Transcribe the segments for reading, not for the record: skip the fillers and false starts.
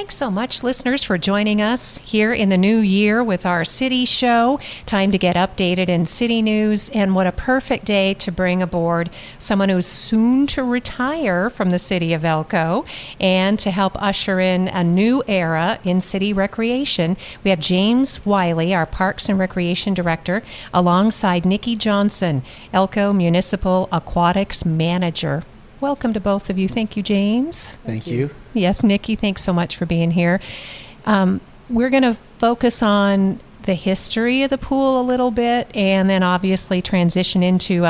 Thanks so much, listeners, for joining us here in the new year with our city show. Time to get updated in city news, and what a perfect day to bring aboard someone who's soon to retire from the city of Elko and to help usher in a new era in city recreation. We have James Wiley, our Parks and Recreation Director, alongside Nikki Johnson, Elko Municipal Aquatics Manager. Welcome to both of you. Thank you, James. Thank you. Yes, Nikki, thanks so much for being here. We're going to focus on the history of the pool a little bit, and then obviously transition into,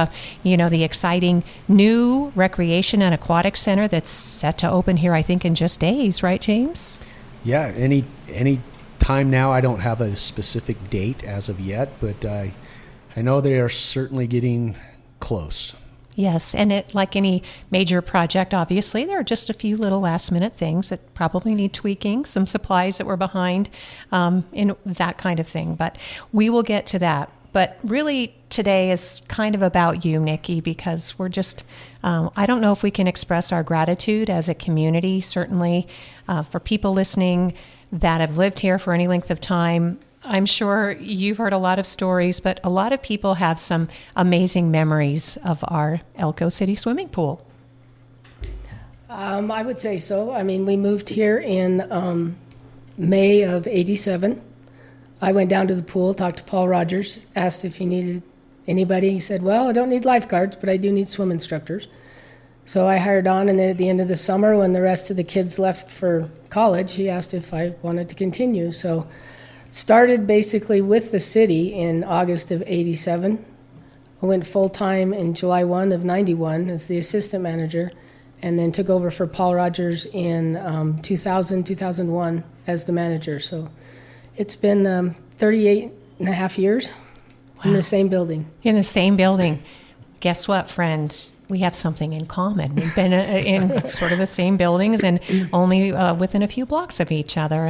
the exciting new recreation and aquatic center that's set to open here, I think, in just days, right, James? Yeah, any time now. I don't have a specific date as of yet, but I know they are certainly getting close. Yes, and like any major project, obviously, there are just a few little last-minute things that probably need tweaking, some supplies that were behind, in that kind of thing. But we will get to that. But really, today is kind of about you, Nikki, because we're just, I don't know if we can express our gratitude as a community, certainly for people listening that have lived here for any length of time. I'm sure you've heard a lot of stories, but a lot of people have some amazing memories of our Elko City swimming pool. I would say so. I mean, we moved here in May of '87. I went down to the pool, talked to Paul Rogers, asked if he needed anybody. He said, well, I don't need lifeguards, but I do need swim instructors. So I hired on, and then at the end of the summer, when the rest of the kids left for college, he asked if I wanted to continue. So started basically with the city in August of '87. I went full-time in July 1 of '91 as the assistant manager, and then took over for Paul Rogers in 2001 as the manager. So it's been 38 and a half years in the same building. In the same building. Guess what, friends? We have something in common. We've been in sort of the same buildings and only within a few blocks of each other.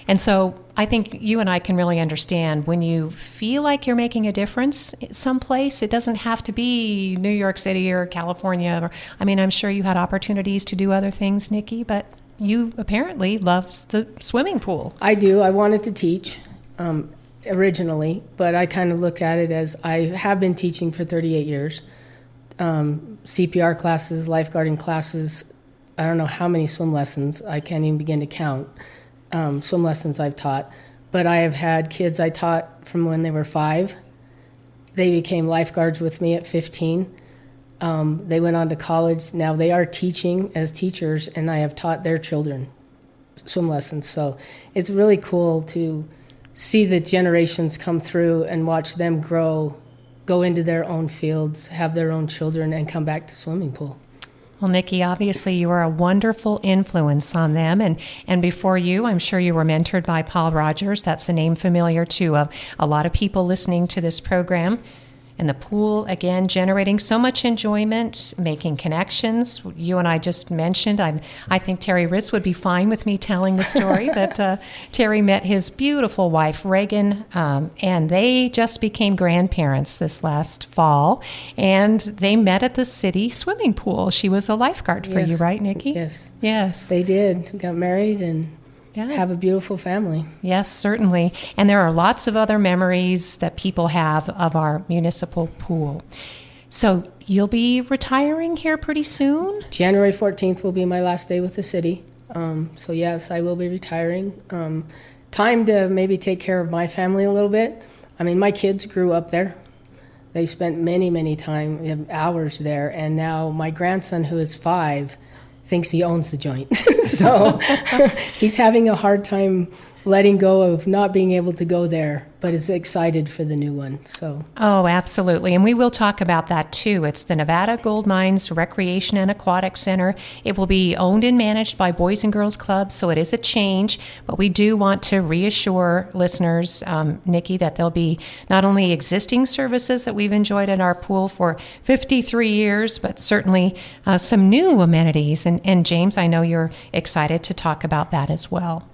And so I think you and I can really understand when you feel like you're making a difference someplace. It doesn't have to be New York City or California. I'm sure you had opportunities to do other things, Nikki, but you apparently love the swimming pool. I do. I wanted to teach originally, but I kind of look at it as I have been teaching for 38 years. CPR classes, lifeguarding classes, I don't know how many swim lessons, I can't even begin to count swim lessons I've taught. But I have had kids I taught from when they were 5. They became lifeguards with me at 15. They went on to college. Now they are teaching as teachers, and I have taught their children swim lessons. So it's really cool to see the generations come through and watch them grow, go into their own fields, have their own children, and come back to swimming pool. Well, Nikki, obviously you are a wonderful influence on them. And before you, I'm sure you were mentored by Paul Rogers. That's a name familiar to a lot of people listening to this program. And the pool, again, generating so much enjoyment, making connections. You and I just mentioned, I think Terry Ritz would be fine with me telling the story that Terry met his beautiful wife, Reagan, and they just became grandparents this last fall. And they met at the city swimming pool. She was a lifeguard for you, right, Nikki? Yes. Yes. They did. Got married and have a beautiful family. Yes, certainly. And there are lots of other memories that people have of our municipal pool. So you'll be retiring here pretty soon? January 14th will be my last day with the city. So yes, I will be retiring. Time to maybe take care of my family a little bit. My kids grew up there. They spent many hours there. And now my grandson, who is 5, thinks he owns the joint. So he's having a hard time letting go of not being able to go there, but is excited for the new one. So. Oh, absolutely. And we will talk about that too. It's the Nevada Gold Mines Recreation and Aquatic Center. It will be owned and managed by Boys and Girls Clubs, so it is a change. But we do want to reassure listeners, Nikki, that there'll be not only existing services that we've enjoyed in our pool for 53 years, but certainly some new amenities. And James, I know you're excited to talk about that as well.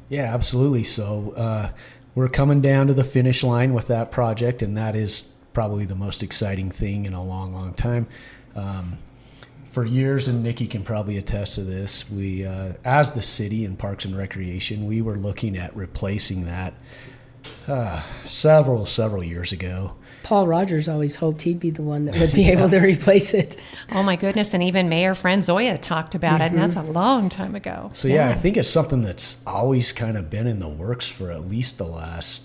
Yeah, absolutely. So we're coming down to the finish line with that project, and that is probably the most exciting thing in a long time. for years, and Nikki can probably attest to this, we, as the city and Parks and Recreation, we were looking at replacing that several years ago. Paul Rogers always hoped he'd be the one that would be able to replace it. Oh my goodness, and even Mayor Franzoya talked about it, and that's a long time ago. So yeah, I think it's something that's always kind of been in the works for at least the last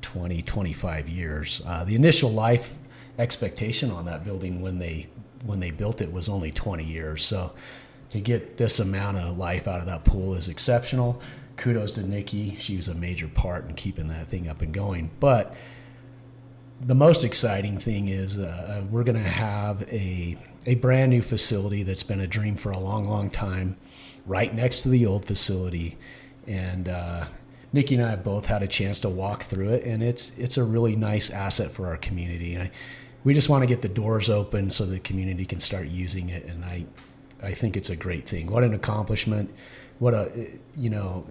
20, 25 years. The initial life expectation on that building when they built it was only 20 years. So to get this amount of life out of that pool is exceptional. Kudos to Nikki. She was a major part in keeping that thing up and going. But the most exciting thing is we're going to have a brand new facility that's been a dream for a long time right next to the old facility. And Nikki and I have both had a chance to walk through it, and it's a really nice asset for our community. And we just want to get the doors open so the community can start using it, and I think it's a great thing. What an accomplishment. What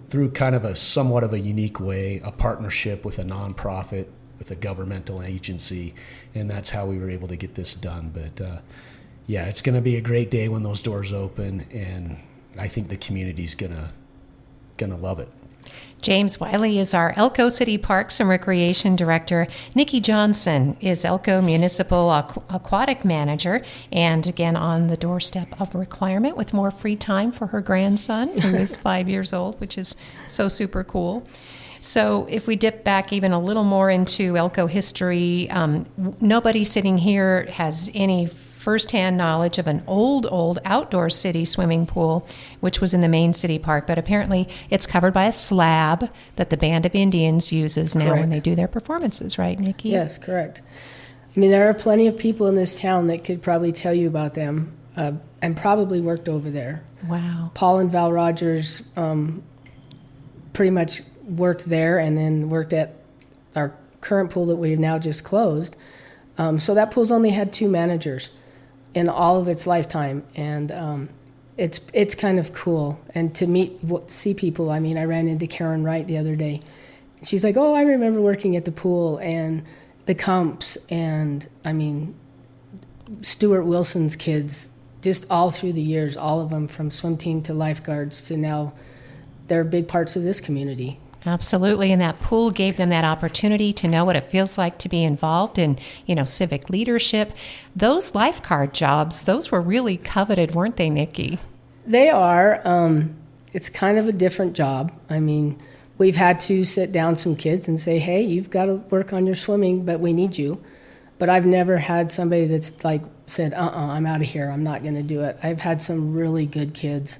through kind of a somewhat of a unique way, a partnership with a nonprofit, with a governmental agency, and that's how we were able to get this done. But yeah, it's going to be a great day when those doors open, and I think the community's gonna love it. James Wiley is our Elko City Parks and Recreation Director. Nikki Johnson is Elko Municipal Aquatic Manager, and again on the doorstep of retirement with more free time for her grandson, who is 5 years old, which is so super cool. So if we dip back even a little more into Elko history, nobody sitting here has any firsthand knowledge of an old outdoor city swimming pool, which was in the main city park, but apparently it's covered by a slab that the Band of Indians uses now when they do their performances, right, Nikki? Yes, correct. I mean, there are plenty of people in this town that could probably tell you about them and probably worked over there. Wow. Paul and Val Rogers pretty much worked there and then worked at our current pool that we've now just closed. So that pool's only had 2 managers in all of its lifetime, and it's kind of cool. And to see people, I mean, I ran into Karen Wright the other day. She's like, oh, I remember working at the pool and the Kumps, and I mean, Stuart Wilson's kids, just all through the years, all of them from swim team to lifeguards to now, they're big parts of this community. Absolutely, and that pool gave them that opportunity to know what it feels like to be involved in, civic leadership. Those lifeguard jobs, those were really coveted, weren't they, Nikki? They are. It's kind of a different job. I mean, we've had to sit down some kids and say, hey, you've got to work on your swimming, but we need you. But I've never had somebody that's like said, I'm out of here, I'm not going to do it. I've had some really good kids.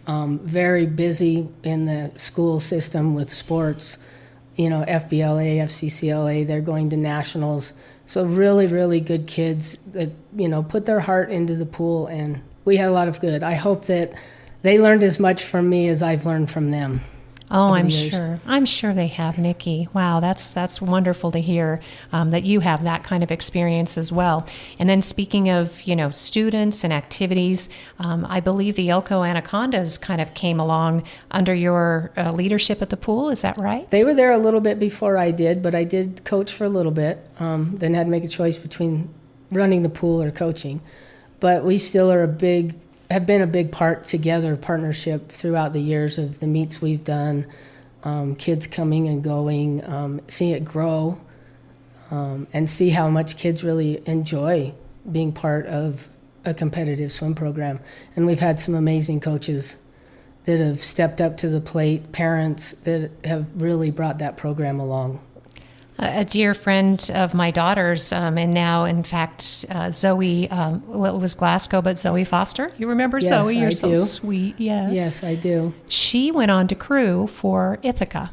Very busy in the school system with sports, FBLA, FCCLA, they're going to nationals. So really, really good kids that, put their heart into the pool, and we had a lot of good. I hope that they learned as much from me as I've learned from them. Oh, I'm sure. I'm sure they have, Nikki. Wow, that's wonderful to hear that you have that kind of experience as well. And then speaking of, students and activities, I believe the Elko Anacondas kind of came along under your leadership at the pool. Is that right? They were there a little bit before I did, but I did coach for a little bit. Then had to make a choice between running the pool or coaching. But we still are have been a big partnership throughout the years of the meets we've done, kids coming and going, seeing it grow, and see how much kids really enjoy being part of a competitive swim program. And we've had some amazing coaches that have stepped up to the plate, parents that have really brought that program along. A dear friend of my daughter's, and now, in fact, Zoe, it was Glasgow, but Zoe Foster. You remember Zoe? You're so sweet. Yes. Yes, I do. She went on to crew for Ithaca,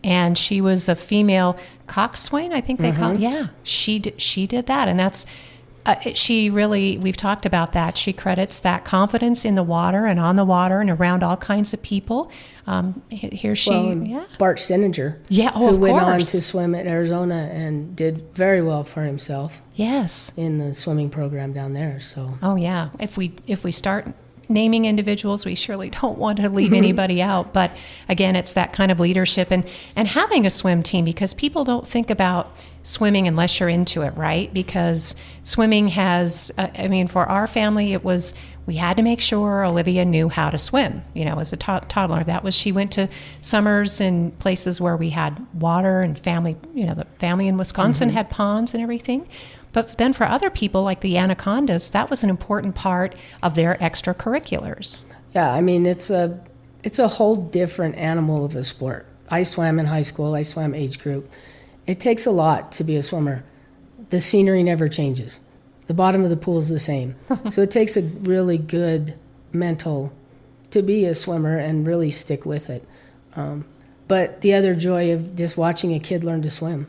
and she was a female coxswain, I think they call it. Yeah, she did that, and that's, she really, we've talked about that. She credits that confidence in the water and on the water and around all kinds of people. Bart Steninger, who went on to swim at Arizona and did very well for himself. Yes, in the swimming program down there. So, oh yeah, if we start naming individuals, we surely don't want to leave anybody out. But again, it's that kind of leadership and having a swim team, because people don't think about swimming unless you're into it, right? Because swimming has, for our family, we had to make sure Olivia knew how to swim, as a toddler. She went to summers in places where we had water, and family, the family in Wisconsin had ponds and everything. But then for other people, like the Anacondas, that was an important part of their extracurriculars. Yeah, it's a whole different animal of a sport. I swam in high school. I swam age group. It takes a lot to be a swimmer. The scenery never changes. The bottom of the pool is the same. So it takes a really good mental to be a swimmer and really stick with it. But the other joy of just watching a kid learn to swim.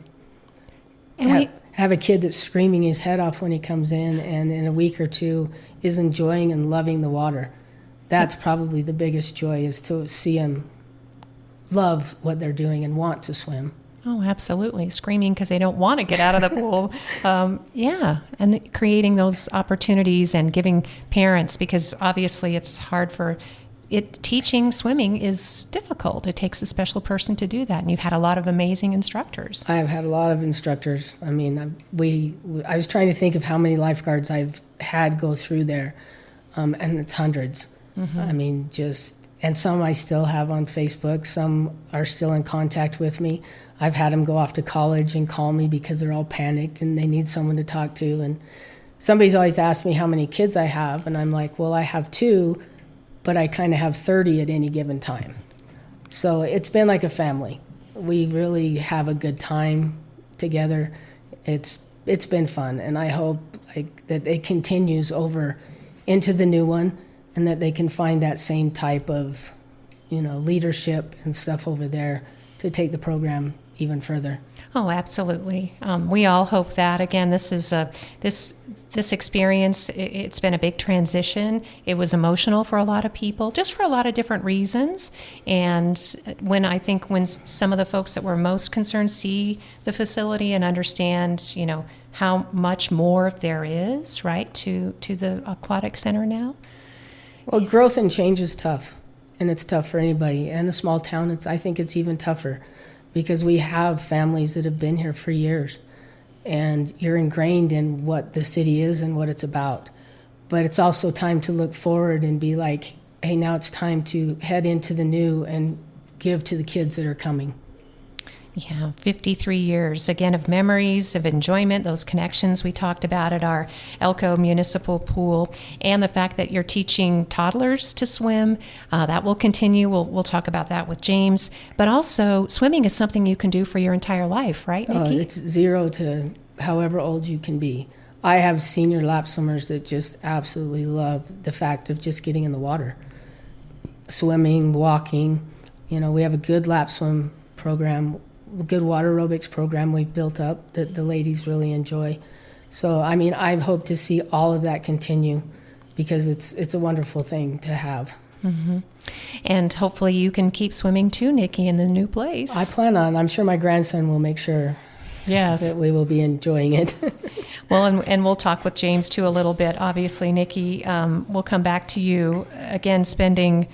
And have a kid that's screaming his head off when he comes in, and in a week or two is enjoying and loving the water. That's probably the biggest joy, is to see him love what they're doing and want to swim. Oh, absolutely. Screaming because they don't want to get out of the pool. And creating those opportunities and giving parents, because obviously it's hard for it. Teaching swimming is difficult. It takes a special person to do that. And you've had a lot of amazing instructors. I have had a lot of instructors. I was trying to think of how many lifeguards I've had go through there, and it's hundreds. And some I still have on Facebook. Some are still in contact with me. I've had them go off to college and call me because they're all panicked and they need someone to talk to. And somebody's always asked me how many kids I have, and I'm like, well, I have 2, but I kind of have 30 at any given time. So it's been like a family. We really have a good time together. It's been fun, and I hope that it continues over into the new one, and that they can find that same type of, leadership and stuff over there to take the program even further. Oh, absolutely. We all hope that. Again, this is this experience. It's been a big transition. It was emotional for a lot of people, just for a lot of different reasons. And when some of the folks that were most concerned see the facility and understand, how much more there is, right, to the Aquatic Center now. Well, growth and change is tough, and it's tough for anybody. And a small town, I think it's even tougher, because we have families that have been here for years, and you're ingrained in what the city is and what it's about. But it's also time to look forward and be like, hey, now it's time to head into the new and give to the kids that are coming. Yeah, 53 years, again, of memories, of enjoyment, those connections we talked about at our Elko Municipal Pool, and the fact that you're teaching toddlers to swim. That will continue. We'll talk about that with James. But also, swimming is something you can do for your entire life, right, Nikki? It's 0 to however old you can be. I have senior lap swimmers that just absolutely love the fact of just getting in the water. Swimming, walking. We have a good lap swim program, good water aerobics program we've built up that the ladies really enjoy. So, I hope to see all of that continue, because it's a wonderful thing to have. Mm-hmm. And hopefully you can keep swimming too, Nikki, in the new place. I plan on. I'm sure my grandson will make sure that we will be enjoying it. Well, and we'll talk with James too a little bit. Obviously, Nikki, we'll come back to you again, spending...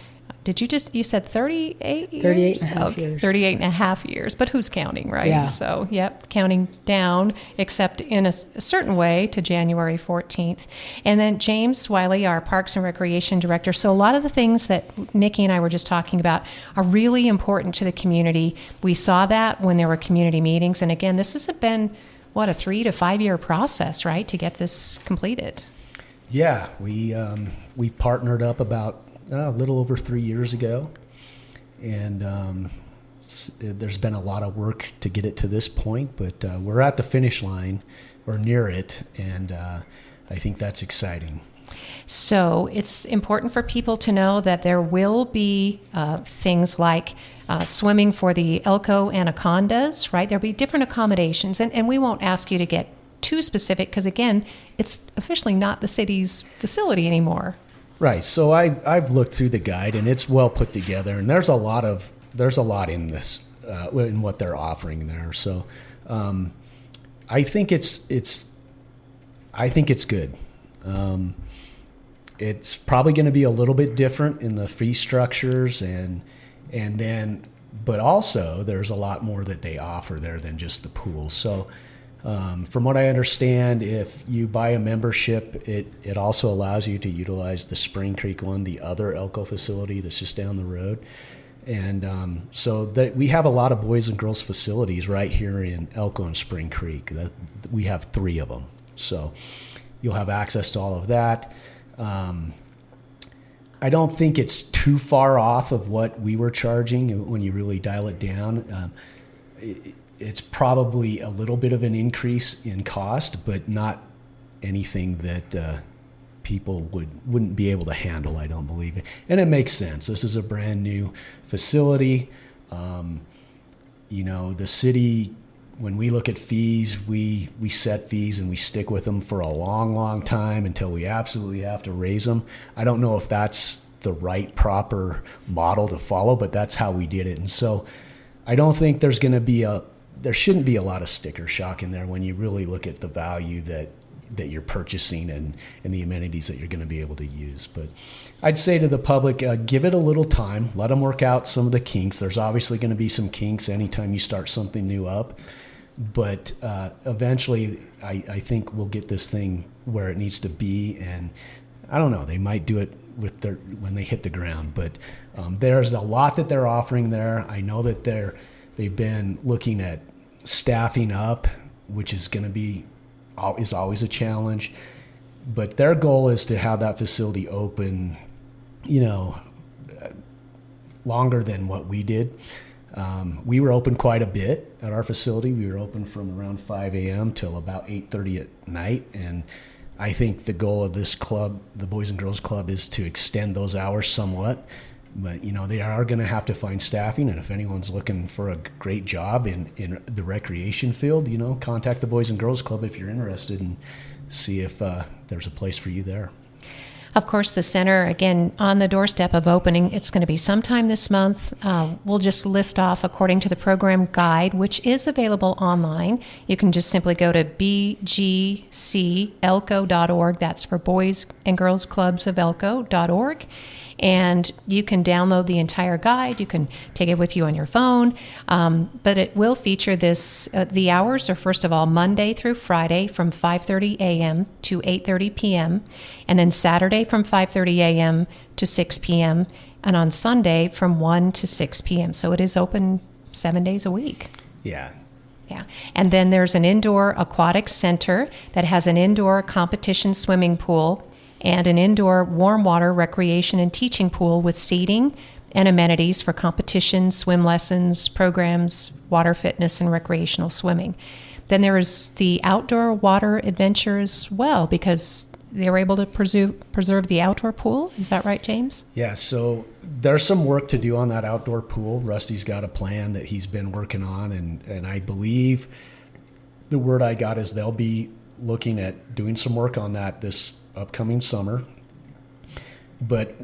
you said 38 years? 38 and a half years. 38 and a half years, but who's counting, right? Yeah. So, counting down, except in a certain way, to January 14th. And then James Wiley, our Parks and Recreation Director. So a lot of the things that Nikki and I were just talking about are really important to the community. We saw that when there were community meetings. And again, this has been, a 3 to 5 year process, right, to get this completed? Yeah, we partnered up about a little over 3 years ago, and there's been a lot of work to get it to this point, but we're at the finish line, or near it, and I think that's exciting. So it's important for people to know that there will be things like swimming for the Elko Anacondas, right? There'll be different accommodations, and we won't ask you to get too specific, because again, it's officially not the city's facility anymore. Right. So I've looked through the guide, and it's well put together, and there's a lot in this in what they're offering there. So I think it's good. It's probably going to be a little bit different in the fee structures, and then, but also there's a lot more that they offer there than just the pool. So From what I understand, if you buy a membership, it also allows you to utilize the Spring Creek one, the other Elko facility that's just down the road. And so that we have a lot of boys and girls facilities right here in Elko and Spring Creek. We have 3 of them. So you'll have access to all of that. I don't think it's too far off of what we were charging when you really dial it down. It's probably a little bit of an increase in cost, but not anything that people wouldn't be able to handle, I don't believe. And it makes sense. This is a brand new facility. The city, when we look at fees, we set fees and we stick with them for a long, long time until we absolutely have to raise them. I don't know if that's the right, proper model to follow, but that's how we did it. And so I don't think there shouldn't be a lot of sticker shock in there when you really look at the value that you're purchasing and the amenities that you're going to be able to use. But I'd say to the public, give it a little time. Let them work out some of the kinks. There's obviously going to be some kinks anytime you start something new up. But eventually, I think we'll get this thing where it needs to be. And I don't know, they might do it when they hit the ground. But there's a lot that they're offering there. I know that they've been looking at staffing up, which is going to be is always a challenge, but their goal is to have that facility open, longer than what we did. We were open quite a bit at our facility. We were open from around 5 a.m. till about 8:30 at night, and I think the goal of this club, the Boys and Girls Club, is to extend those hours somewhat. But, they are going to have to find staffing, and if anyone's looking for a great job in the recreation field, contact the Boys and Girls Club if you're interested and see if there's a place for you there. Of course, the center, again, on the doorstep of opening, it's going to be sometime this month. We'll just list off according to the program guide, which is available online. You can just simply go to bgcelco.org. That's for Boys and Girls Clubs of Elko.org. And you can download the entire guide. You can take it with you on your phone. But it will feature this. The hours are, first of all, Monday through Friday from 5:30 a.m. to 8:30 p.m. And then Saturday from 5:30 a.m. to 6 p.m. And on Sunday from 1 to 6 p.m. So it is open 7 days a week. Yeah. Yeah. And then there's an indoor aquatic center that has an indoor competition swimming pool and an indoor warm water recreation and teaching pool with seating and amenities for competition, swim lessons, programs, water fitness, and recreational swimming. Then there is the outdoor water adventure as well, because they were able to preserve the outdoor pool. Is that right, James? Yeah, so there's some work to do on that outdoor pool. Rusty's got a plan that he's been working on, and I believe the word I got is they'll be looking at doing some work on that this upcoming summer. But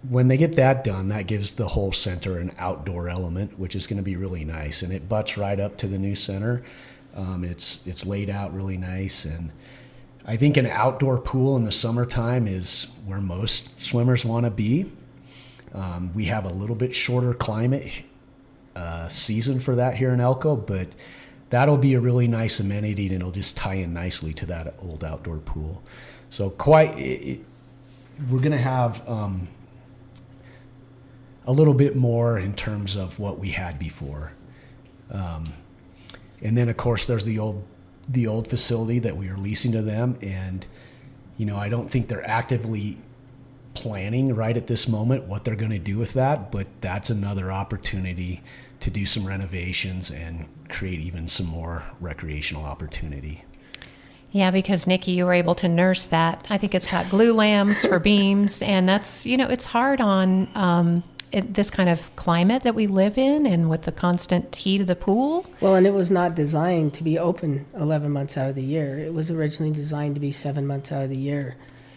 when they get that done, that gives the whole center an outdoor element, which is going to be really nice, and it butts right up to the new center. It's laid out really nice, and I think an outdoor pool in the summertime is where most swimmers want to be. We have a little bit shorter climate season for that here in Elko, but that'll be a really nice amenity, and it'll just tie in nicely to that old outdoor pool. So we're going to have a little bit more in terms of what we had before. And then, of course, there's the old facility that we are leasing to them. And, I don't think they're actively planning right at this moment what they're going to do with that, but that's another opportunity to do some renovations and create even some more recreational opportunity. Yeah, because Nikki, you were able to nurse that. I think it's got glue lambs for beams, and that's, it's hard on this kind of climate that we live in and with the constant heat of the pool. Well, and it was not designed to be open 11 months out of the year. It was originally designed to be 7 months out of the year.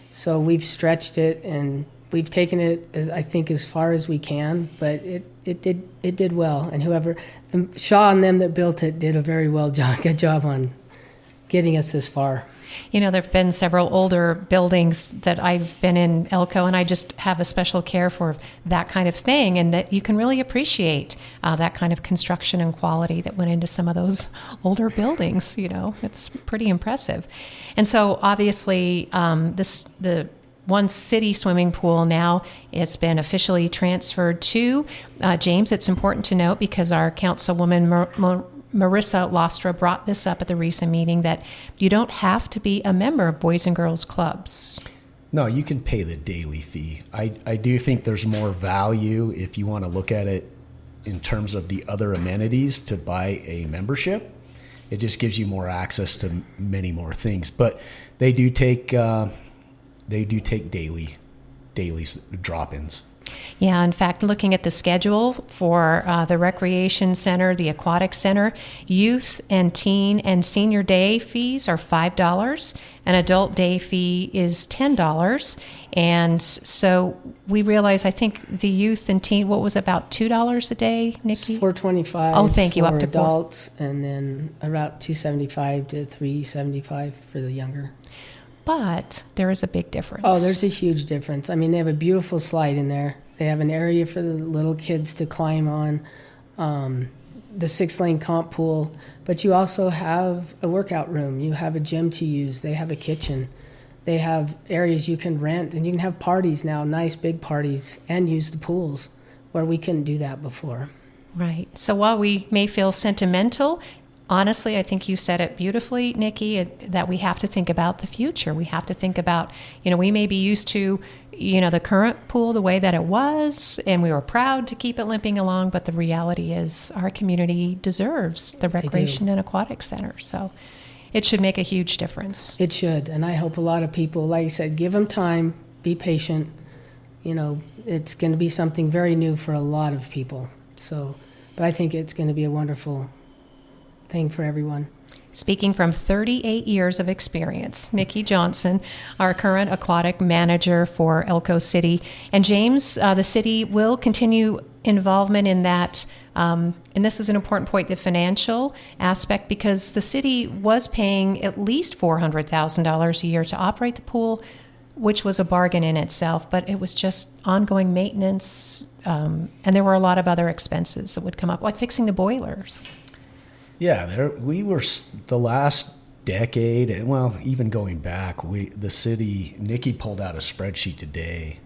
So we've stretched it, and we've taken it as far as we can, but it did well. And Shaw and them that built it did a very good job on getting us this far. There have been several older buildings that I've been in Elko, and I just have a special care for that kind of thing, and that you can really appreciate that kind of construction and quality that went into some of those older buildings. It's pretty impressive. And so obviously the one city swimming pool now has been officially transferred to James. It's important to note, because our councilwoman Marissa Lostra brought this up at the recent meeting, that you don't have to be a member of Boys and Girls Clubs. No, you can pay the daily fee. I do think there's more value, if you want to look at it in terms of the other amenities, to buy a membership. It just gives you more access to many more things. But they do take daily drop-ins. Yeah, in fact, looking at the schedule for the Recreation Center, the Aquatic Center, youth and teen and senior day fees are $5. An adult day fee is $10. And so we realize, I think the youth and teen, what was about $2 a day, Nikki? $4.25. Oh, thank you. For Up to adults, and then about $2.75 to $3.75 for the younger. But there is a big difference. Oh, there's a huge difference. I mean, they have a beautiful slide in there. They have an area for the little kids to climb on, the 6-lane comp pool. But you also have a workout room. You have a gym to use. They have a kitchen. They have areas you can rent, and you can have parties now, nice big parties, and use the pools, where we couldn't do that before. Right. So while we may feel sentimental, honestly, I think you said it beautifully, Nikki, that we have to think about the future. We have to think about, we may be used to, the current pool the way that it was, and we were proud to keep it limping along, but the reality is our community deserves the Recreation and Aquatic Center. So it should make a huge difference. It should, and I hope a lot of people, like I said, give them time, be patient. It's going to be something very new for a lot of people. So, but I think it's going to be a wonderful thing for everyone. Speaking from 38 years of experience, Nikki Johnson, our current aquatic manager for Elko City. And James, the city will continue involvement in that. And this is an important point, the financial aspect, because the city was paying at least $400,000 a year to operate the pool, which was a bargain in itself, but it was just ongoing maintenance. And there were a lot of other expenses that would come up, like fixing the boilers. Yeah, we were the last decade, and well, even going back, the city, Nikki pulled out a spreadsheet today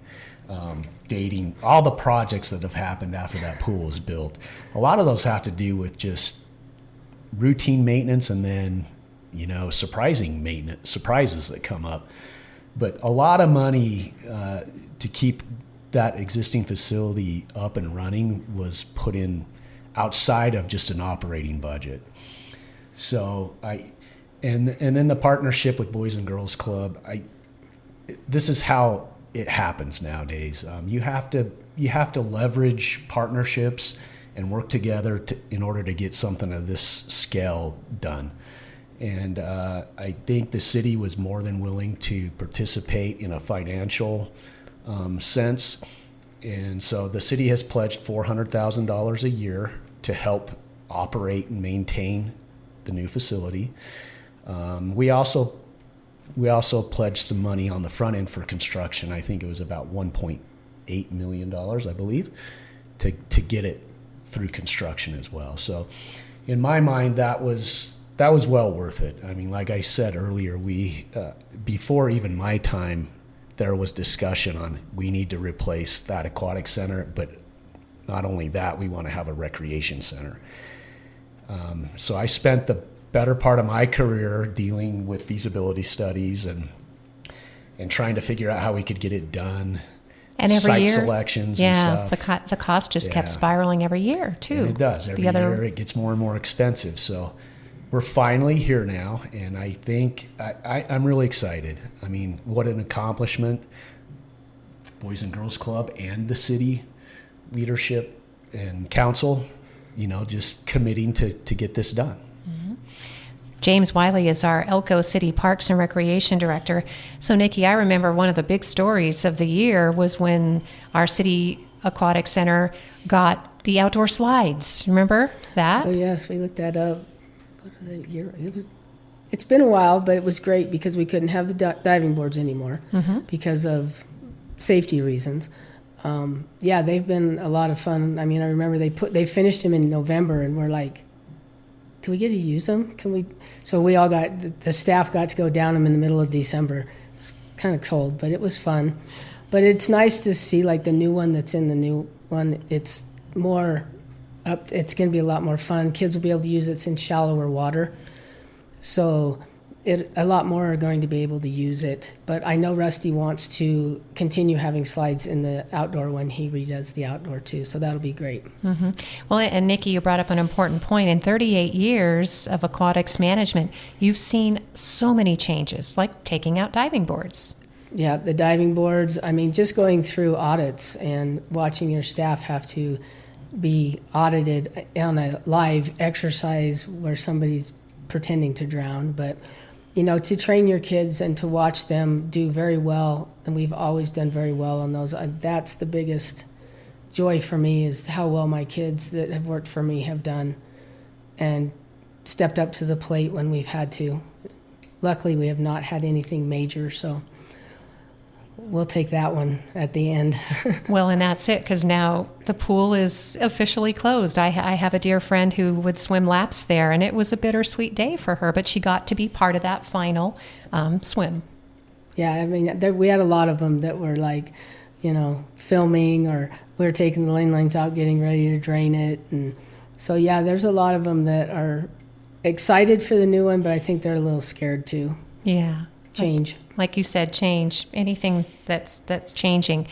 dating all the projects that have happened after that pool was built. A lot of those have to do with just routine maintenance, and then, surprising maintenance, surprises that come up. But a lot of money to keep that existing facility up and running was put in outside of just an operating budget. So and then the partnership with Boys and Girls Club, this is how it happens nowadays. You have to leverage partnerships and work together in order to get something of this scale done. And I think the city was more than willing to participate in a financial sense. And so the city has pledged $400,000 a year to help operate and maintain the new facility. We also pledged some money on the front end for construction. I think it was about $1.8 million, I believe, to get it through construction as well. So in my mind, that was well worth it. I mean, like I said earlier, before even my time, there was discussion on we need to replace that aquatic center, but not only that, we want to have a recreation center. So I spent the better part of my career dealing with feasibility studies and trying to figure out how we could get it done. And every site year, selections and stuff. the cost just kept spiraling every year too. And it does. Every year it gets more and more expensive. So we're finally here now, and I think I'm really excited. I mean, what an accomplishment. Boys and Girls Club and the city leadership and council, just committing to get this done. Mm-hmm. James Wiley is our Elko City Parks and Recreation Director. So, Nikki, I remember one of the big stories of the year was when our city aquatic center got the outdoor slides. Remember that? Oh, yes, we looked that up. What was that year? It was It's been a while, but it was great because we couldn't have the diving boards anymore because of safety reasons. Yeah, they've been a lot of fun. I mean, I remember they finished them in November, and we're like, do we get to use them? Can we? So we all the staff got to go down them in the middle of December. It's kind of cold, but it was fun. But it's nice to see like the new one that's in the new one. It's more up. It's going to be a lot more fun. Kids will be able to use it. It's in shallower water. So a lot more are going to be able to use it. But I know Rusty wants to continue having slides in the outdoor when he redoes the outdoor too. So that'll be great. Well, and Nikki, you brought up an important point. In 38 years of aquatics management, you've seen so many changes, like taking out diving boards. Yeah, the diving boards. I mean, just going through audits and watching your staff have to be audited on a live exercise where somebody's pretending to drown. But, you know, to train your kids and to watch them do very well, and we've always done very well on those, that's the biggest joy for me, is how well my kids that have worked for me have done and stepped up to the plate when we've had to. Luckily, we have not had anything major, so we'll take that one at the end. Well, and that's it, because now the pool is officially closed. I have a dear friend who would swim laps there, and it was a bittersweet day for her, but she got to be part of that final swim. Yeah, I mean, we had a lot of them that were like, you know, filming, or we were taking the lane lines out, getting ready to drain it. And so, yeah, there's a lot of them that are excited for the new one, but I think they're a little scared too. Yeah. Change. Like you said, change, anything that's changing.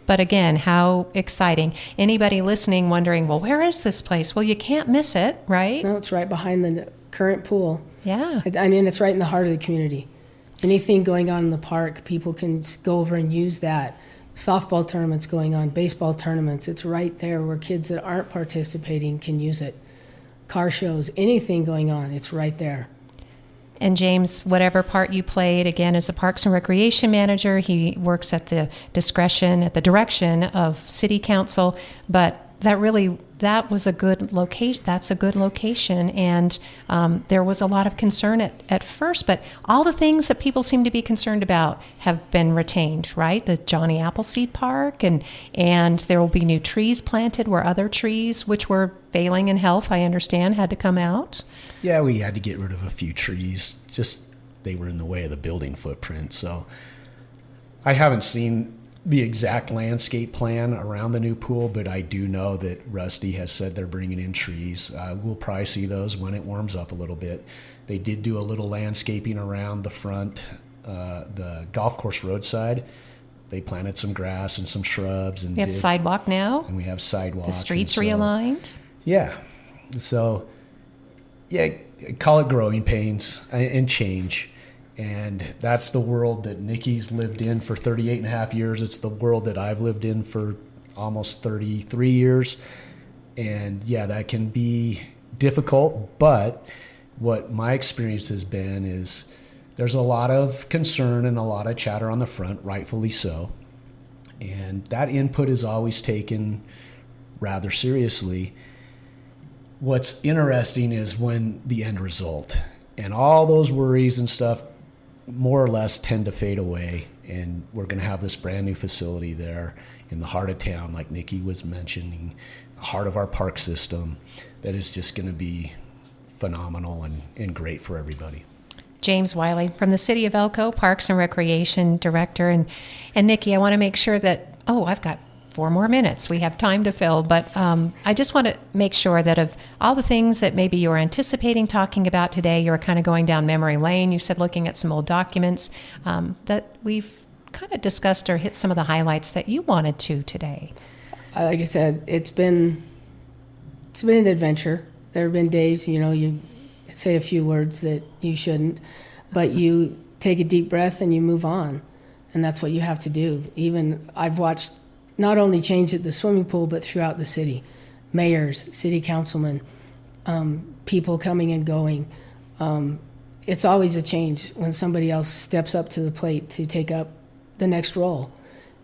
But again, how exciting. Anybody listening wondering, well, where is this place? Well, you can't miss it, right? No, it's right behind the current pool. Yeah. I mean, it's right in the heart of the community. Anything going on in the park, people can go over and use that. Softball tournaments going on, baseball tournaments, it's right there where kids that aren't participating can use it. Car shows, anything going on, it's right there. And James, whatever part you played, again, as a Parks and Recreation Manager, he works at the direction of City Council, but that was a good location. That's a good location, and there was a lot of concern at first, but all the things that people seem to be concerned about have been retained, right? The Johnny Appleseed Park, and there will be new trees planted where other trees, which were failing in health, I understand, had to come out. Yeah, we had to get rid of a few trees. Just they were in the way of the building footprint. So I haven't seen the exact landscape plan around the new pool, but I do know that Rusty has said they're bringing in trees. We'll probably see those when it warms up a little bit. They did do a little landscaping around the front, the golf course roadside. They planted some grass and some shrubs. And we have sidewalk now. And we have sidewalks. The streets realigned. Yeah. So, yeah, call it growing pains and change. And that's the world that Nikki's lived in for 38 and a half years. It's the world that I've lived in for almost 33 years. And yeah, that can be difficult. But what my experience has been is there's a lot of concern and a lot of chatter on the front, rightfully so. And that input is always taken rather seriously. What's interesting is when the end result and all those worries and stuff more or less tend to fade away, and we're going to have this brand new facility there in the heart of town, like Nikki was mentioning, the heart of our park system, that is just going to be phenomenal and great for everybody. James Wiley from the City of Elko, Parks and Recreation Director. And Nikki, I want to make sure that, I've got 4 more minutes. We have time to fill, but I just want to make sure that of all the things that maybe you were anticipating talking about today, you were kind of going down memory lane. You said looking at some old documents, that we've kind of discussed or hit some of the highlights that you wanted to today. Like I said, it's been an adventure. There have been days, you say a few words that you shouldn't, but you take a deep breath and you move on, and that's what you have to do. Even I've watched not only change at the swimming pool, but throughout the city. Mayors, city councilmen, people coming and going. It's always a change when somebody else steps up to the plate to take up the next role.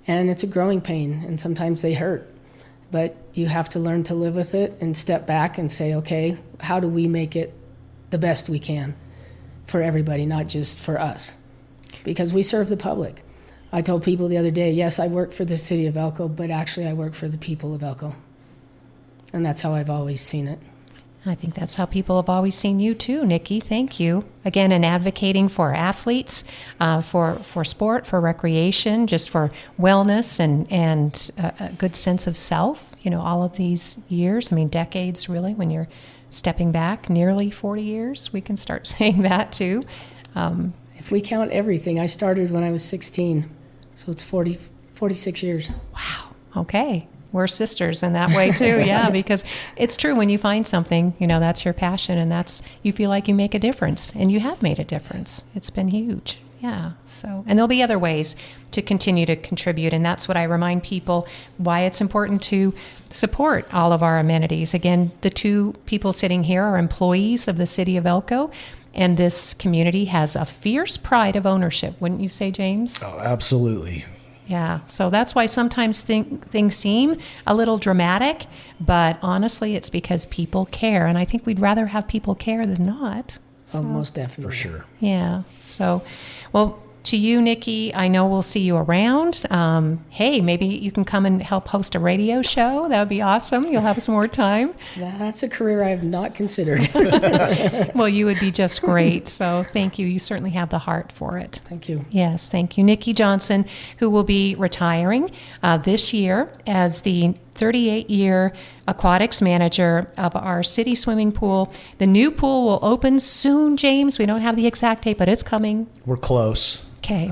And it's a growing pain, and sometimes they hurt. But you have to learn to live with it and step back and say, okay, how do we make it the best we can for everybody, not just for us, because we serve the public. I told people the other day, yes, I work for the city of Elko, but actually I work for the people of Elko. And that's how I've always seen it. I think that's how people have always seen you too, Nikki. Thank you. Again, in advocating for athletes, for sport, for recreation, just for wellness and a good sense of self, all of these years, decades really, when you're stepping back, nearly 40 years, we can start saying that too. If we count everything, I started when I was 16, so it's 46 years. Wow. Okay. We're sisters in that way too, yeah, because it's true when you find something, that's your passion and you feel like you make a difference, and you have made a difference. It's been huge, yeah. So, and there'll be other ways to continue to contribute, and that's what I remind people why it's important to support all of our amenities. Again, the two people sitting here are employees of the city of Elko, and this community has a fierce pride of ownership, wouldn't you say, James? Oh, absolutely. Yeah, so that's why sometimes things seem a little dramatic, but honestly, it's because people care, and I think we'd rather have people care than not. So, oh, most definitely. For sure. Yeah, so, well, to you, Nikki, I know we'll see you around. Hey, maybe you can come and help host a radio show. That would be awesome. You'll have some more time. That's a career I have not considered. Well, you would be just great. So thank you. You certainly have the heart for it. Thank you. Yes, thank you. Nikki Johnson, who will be retiring this year as the 38-year aquatics manager of our city swimming pool. The new pool will open soon, James. We don't have the exact date, but it's coming. We're close. Okay.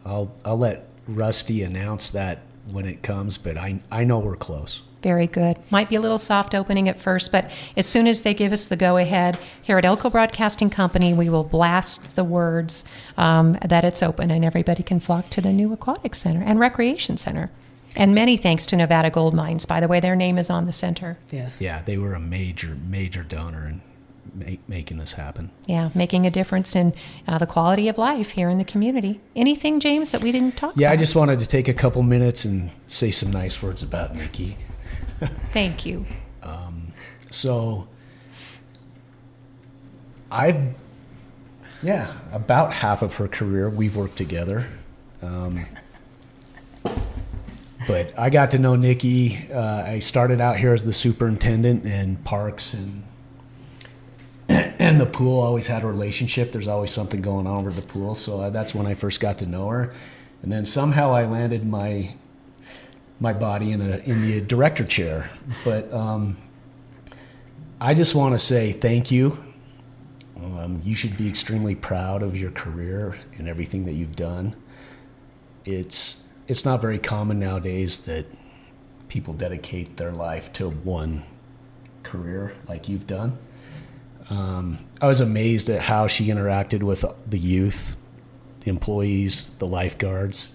I'll let Rusty announce that when it comes, but I know we're close. Very good. Might be a little soft opening at first, but as soon as they give us the go-ahead here at Elko Broadcasting Company, we will blast the words that it's open and everybody can flock to the new aquatic center and recreation center. And many thanks to Nevada Gold Mines. By the way, their name is on the center. Yes. Yeah, they were a major donor in making this happen. Yeah, making a difference in the quality of life here in the community. Anything, James, that we didn't talk about? Yeah, I just wanted to take a couple minutes and say some nice words about Nikki. Thank you. So about half of her career we've worked together. But I got to know Nikki. I started out here as the superintendent, and parks and the pool always had a relationship. There's always something going on with the pool. So that's when I first got to know her. And then somehow I landed my body in the director chair. But I just want to say thank you. You should be extremely proud of your career and everything that you've done. It's not very common nowadays that people dedicate their life to one career like you've done. I was amazed at how she interacted with the youth, the employees, the lifeguards.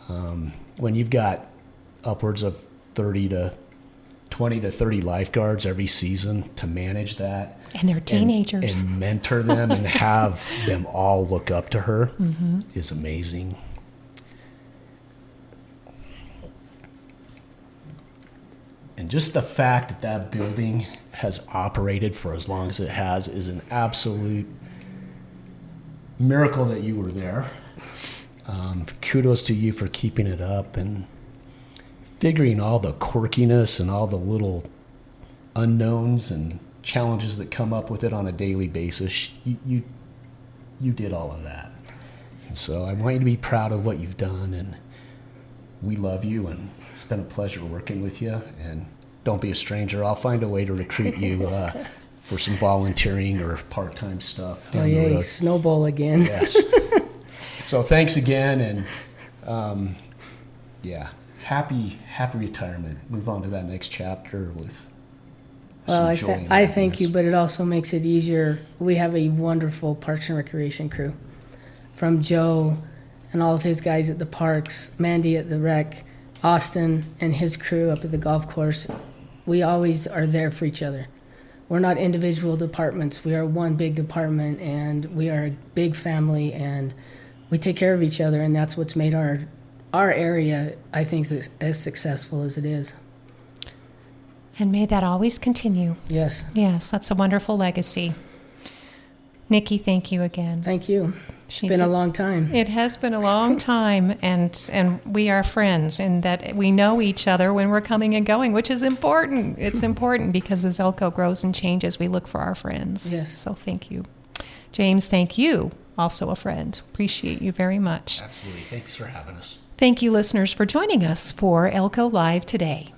When you've got upwards of 20 to 30 lifeguards every season to manage that. And they're teenagers. And mentor them and have them all look up to her is amazing. And just the fact that that building has operated for as long as it has is an absolute miracle that you were there. Kudos to you for keeping it up and figuring all the quirkiness and all the little unknowns and challenges that come up with it on a daily basis. You did all of that. And so I want you to be proud of what you've done, and we love you, and it's been a pleasure working with you. And don't be a stranger. I'll find a way to recruit you for some volunteering or part-time stuff. Oh, yay, snowball again. Yes. So thanks again, and happy retirement. Move on to that next chapter with Well, some joy and I thank happiness. you, but it also makes it easier. We have a wonderful Parks and Recreation crew, from Joe and all of his guys at the parks, Mandy at the rec, Austin and his crew up at the golf course. We always are there for each other. We're not individual departments. We are one big department, and we are a big family, and we take care of each other, and that's what's made our area, I think, as successful as it is. And may that always continue. Yes. Yes, that's a wonderful legacy. Nikki, thank you again. Thank you. It's She's been a long time. It has been a long time, and we are friends, and that we know each other when we're coming and going, which is important. It's important because as Elko grows and changes, we look for our friends. Yes. So thank you. James, thank you. Also a friend. Appreciate you very much. Absolutely. Thanks for having us. Thank you, listeners, for joining us for Elko Live today.